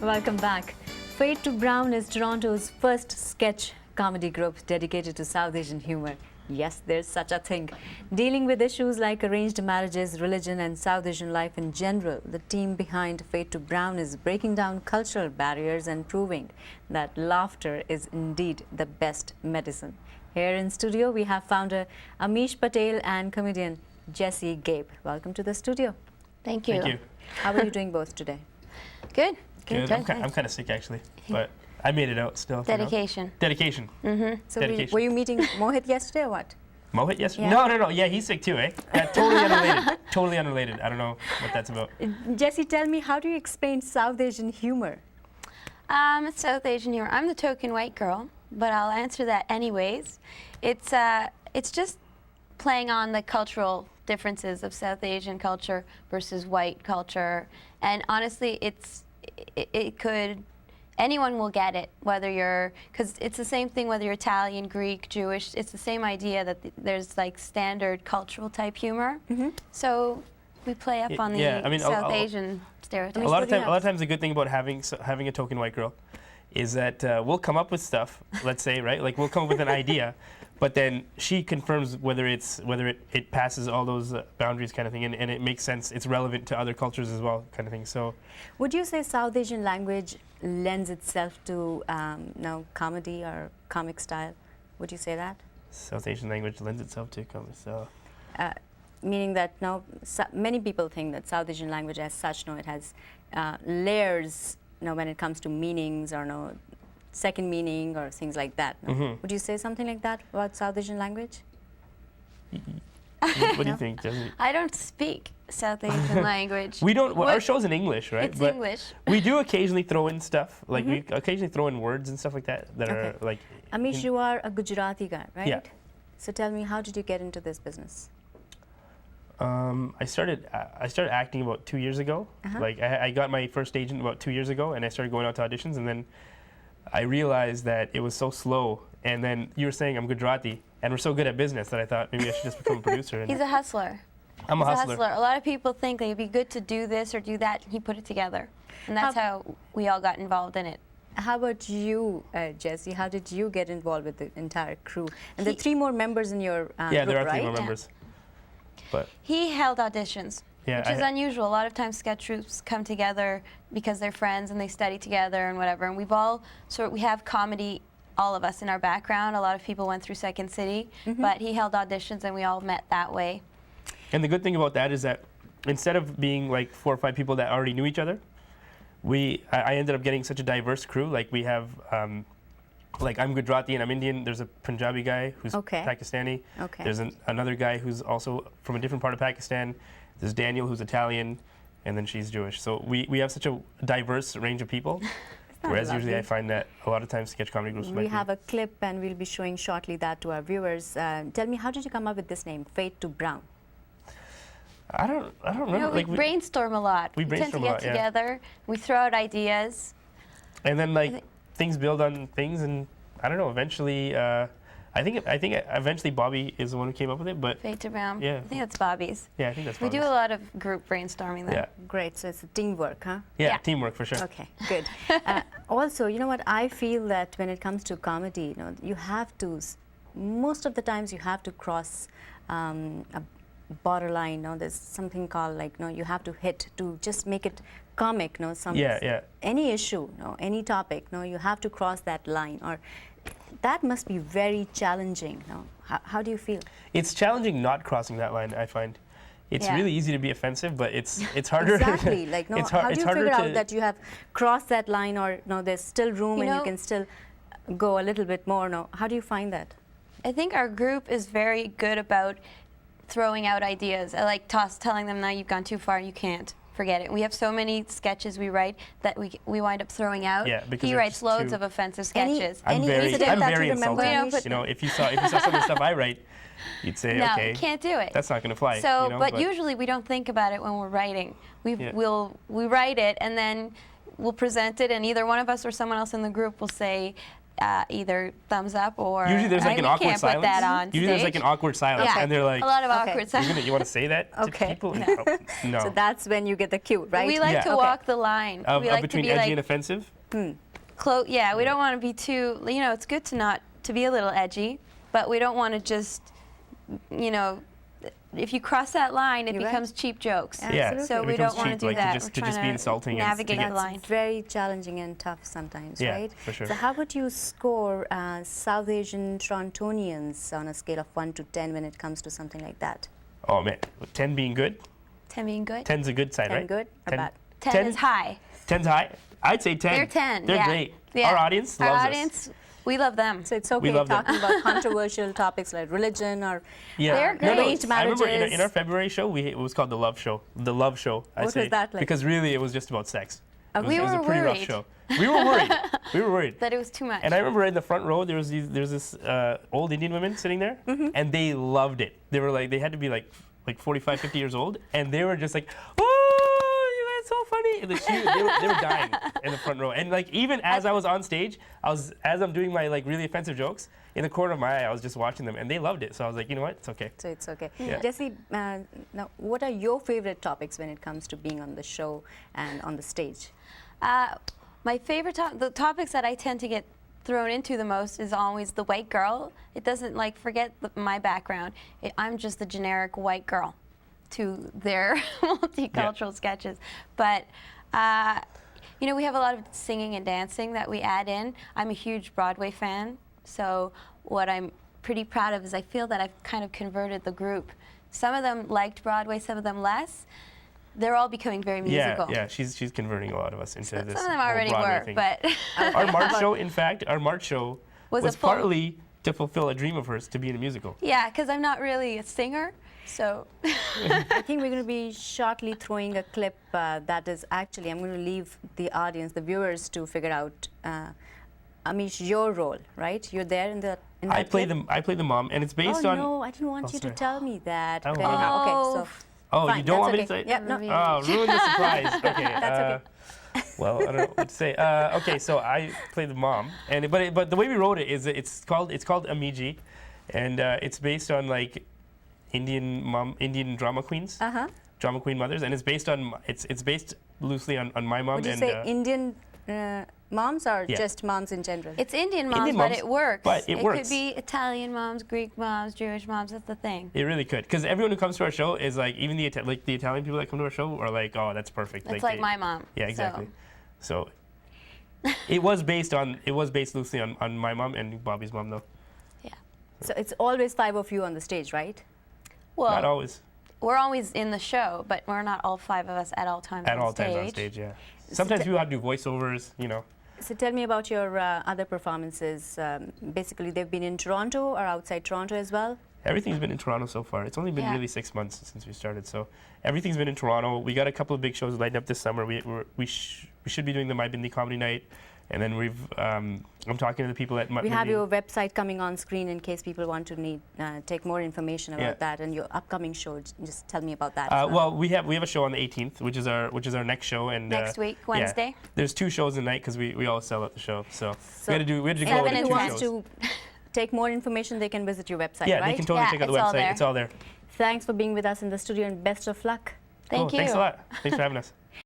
Welcome back. Fade to Brown is Toronto's first sketch comedy group dedicated to South Asian humor. Yes, there's such a thing. Dealing with issues like arranged marriages, religion, and South Asian life in general, the team behind Fade to Brown is breaking down cultural barriers and proving that laughter is indeed the best medicine. Here in studio, we have founder Amish Patel and comedian Jessie Gabe. Welcome to the studio. Thank you. Thank you. How are you doing both today? Good. Good. I'm kind of sick actually, but I made it out still. Dedication. You know? Dedication. Mm-hmm. So Dedication. were you meeting Mohit yesterday or what? Mohit yesterday? Yeah. No. Yeah, he's sick too, eh? Yeah, totally unrelated. Totally unrelated. I don't know what that's about. Jessie, tell me, how do you explain South Asian humor? South Asian humor. I'm the token white girl, but I'll answer that anyways. It's just playing on the cultural differences of South Asian culture versus white culture, and honestly, anyone will get it, whether you're, because it's the same thing whether you're Italian, Greek, Jewish. It's the same idea that there's like standard cultural type humor. Mm-hmm. So we play up on the South Asian stereotypes. A lot of times the good thing about having a token white girl is that we'll come up with stuff, let's say, right? Like we'll come up with an idea, but then she confirms whether it passes all those boundaries kind of thing, and it makes sense, it's relevant to other cultures as well kind of thing. So would you say South Asian language lends itself to comedy or comic style? Would you say that? South Asian language lends itself to comedy style. Meaning that many people think that South Asian language as such, it has layers when it comes to meanings or second meaning or things like that. Mm-hmm. Would you say something like that about South Asian language? What do you think, Jessie? I don't speak South Asian language. We don't. Well, our show's in English, right? It's English. We do occasionally throw in stuff, like we occasionally throw in words and stuff like that are like. Amish, you are a Gujarati guy, right? Yeah. So tell me, how did you get into this business? I started acting about 2 years ago. Like I got my first agent about 2 years ago, and I started going out to auditions, and then I realized that it was so slow. And then you were saying I'm Gujarati, and we're so good at business that I thought maybe I should just become a producer. He's a hustler. I'm a hustler. A lot of people think that it'd be good to do this or do that. He put it together, and that's how we all got involved in it. How about you, Jessie? How did you get involved with the entire crew? And the 3 more members in your yeah, group, there are 3 right? more members. But he held auditions, yeah, which is unusual. A lot of times sketch groups come together because they're friends and they study together and whatever. And we have comedy, all of us in our background. A lot of people went through Second City, but he held auditions and we all met that way. And the good thing about that is that instead of being like 4 or 5 people that already knew each other, I ended up getting such a diverse crew. Like we have, like I'm Gujarati and I'm Indian. There's a Punjabi guy who's Pakistani. Okay. There's another guy who's also from a different part of Pakistan. There's Daniel who's Italian, and then she's Jewish. So we have such a diverse range of people. Whereas usually I find that a lot of times sketch comedy groups We have a clip and we'll be showing shortly that to our viewers. Tell me, how did you come up with this name, Fade to Brown? I don't remember. We brainstorm a lot. We tend to brainstorm a get together. We throw out ideas. And then things build on things, and I don't know. Eventually, I think eventually Bobby is the one who came up with it. But Fade to Brown. Yeah. I think that's Bobby's. Yeah, I think that's We Bobby's. do a lot of group brainstorming there. Yeah. Great, so it's a teamwork, huh? Yeah, Yeah. teamwork for sure. Okay, good. Also, you know what, I feel that when it comes to comedy, you have to, most of the times you have to cross a borderline. There's something called you have to hit to just make it comic. Any issue, any topic, you have to cross that line. Or that must be very challenging. How do you feel? It's challenging not crossing that line, I find. It's Yeah. really easy to be offensive, but it's harder. Exactly. How do you figure out to that you have crossed that line, or there's still room and you can still go a little bit more? How do you find that? I think our group is very good about throwing out ideas. I like telling them, now you've gone too far, you can't. Forget it. We have so many sketches we write that we wind up throwing out. Yeah, because he they're writes just loads too- of offensive sketches. I'm very remember, insulted. If you saw some of the stuff I write, you'd say, No, okay, you can't do it. that's not going to fly. So, but usually we don't think about it when we're writing. We write it and then we'll present it, and either one of us or someone else in the group will say, either thumbs up or Usually there's like we an awkward can't silence. put that on Usually there's like stage. an awkward silence, Yeah, and they're like, a lot of Okay. awkward silence. you want to say that to Okay. people? No. So that's when you get the cue, right? We like Yeah. to Okay. walk the line. Of we like between to be edgy like and offensive. Yeah, we don't want to be too. It's good to be a little edgy, but we don't want to just, if you cross that line, it You're right. becomes cheap jokes. Yeah. Yeah. Absolutely. So It we becomes don't want cheap, to do like, that. To just We're be trying insulting and to navigate get- the line. It's very challenging and tough sometimes, Yeah, right? for sure. So how would you score South Asian Torontonians on a scale of 1 to 10 when it comes to something like that? Oh man, 10 being good. 10 being good. 10's a good side, 10 right? good or 10 bad? 10 is high. 10's high. I'd say 10. They're 10. They're yeah. great. Yeah. Our audience Our loves audience, we love them. So it's okay love them. talking about controversial topics like religion or Yeah. They're No, no, arranged I remember marriages. in our February show, it was called The Love Show. The Love Show, I What say. was that like? Because really, it was just about sex. Okay. We It was a were pretty rough worried. show. We were worried. We were worried. that it was too much. And I remember in the front row, there's this old Indian women sitting there, and they loved it. They were like, they had to be like 45, 50 years old, and they were just like, oh, you guys so funny. And they were dying in the front row. And like even as I was on stage, as I'm doing my like really offensive jokes, in the corner of my eye, I was just watching them, and they loved it. So I was like, you know what, it's okay. so it's okay. Yeah. Jesse, now what are your favorite topics when it comes to being on the show and on the stage? My favorite the topics that I tend to get thrown into the most is always the white girl. It doesn't forget my background. I'm just the generic white girl to their multicultural sketches. But we have a lot of singing and dancing that we add in. I'm a huge Broadway fan, so what I'm pretty proud of is I feel that I've kind of converted the group. Some of them liked Broadway, some of them less. They're all becoming very musical. Yeah, she's converting a lot of us into this. Some of them whole already Broadway were, thing. but Our March show, in fact, Was was a full- partly to fulfill a dream of hers to be in a musical. yeah, because I'm not really a singer, so I think we're going to be shortly throwing a clip that is actually, I'm going to leave the audience, the viewers, to figure out, Amish, your role, right? You're there in that I play clip? the mom, and it's based oh, on. no, I didn't want you to sorry. tell me that. Oh, But wow. anyhow, okay, so Oh, fine, you don't that's want me okay. to say? Yeah, no. Reveal. Oh, ruin the surprise. Okay. That's okay. Well, I don't know what to say. Okay, so I play the mom, but the way we wrote it is it's called Amiji, and it's based on like Indian drama queens, drama queen mothers, and it's based loosely on my mom. Would you and say Indian moms or Yeah. just moms in general? it's Indian moms, Indian but moms, it works. but it works. could be Italian moms, Greek moms, Jewish moms. That's the thing. it really could, because everyone who comes to our show is like, even the Italian people that come to our show are like, oh, that's perfect. It's like they- my mom. Yeah, so- exactly. So it was based loosely on my mom and Bobby's mom, though. Yeah. So it's always 5 of you on the stage, right? Well, Not always. we're always in the show, but we're not all 5 of us at all times At on all stage. times on stage, yeah. Sometimes people have to do voiceovers, you know. So tell me about your other performances. Basically, they've been in Toronto or outside Toronto as well? Everything's been in Toronto so far. It's only been Yeah. really 6 months since we started, so everything's been in Toronto. We got a couple of big shows lined up this summer. We should be doing the My Bindi Comedy Night, and then I'm talking to the people at We have your website coming on screen in case people want to take more information about Yeah. that and your upcoming show. Just tell me about that. well, we have a show on the 18th, which is our next show, and Next week, Wednesday. There's 2 shows a night because we all sell at the show, so, So we had to go Seven over Anyone to who 2 wants shows. to take more information, they can visit your website, Yeah, right? they can totally Yeah, check out the it's all website. there. It's all there. Thanks for being with us in the studio and best of luck. Thank Cool. you. Thanks a lot. Thanks for having us.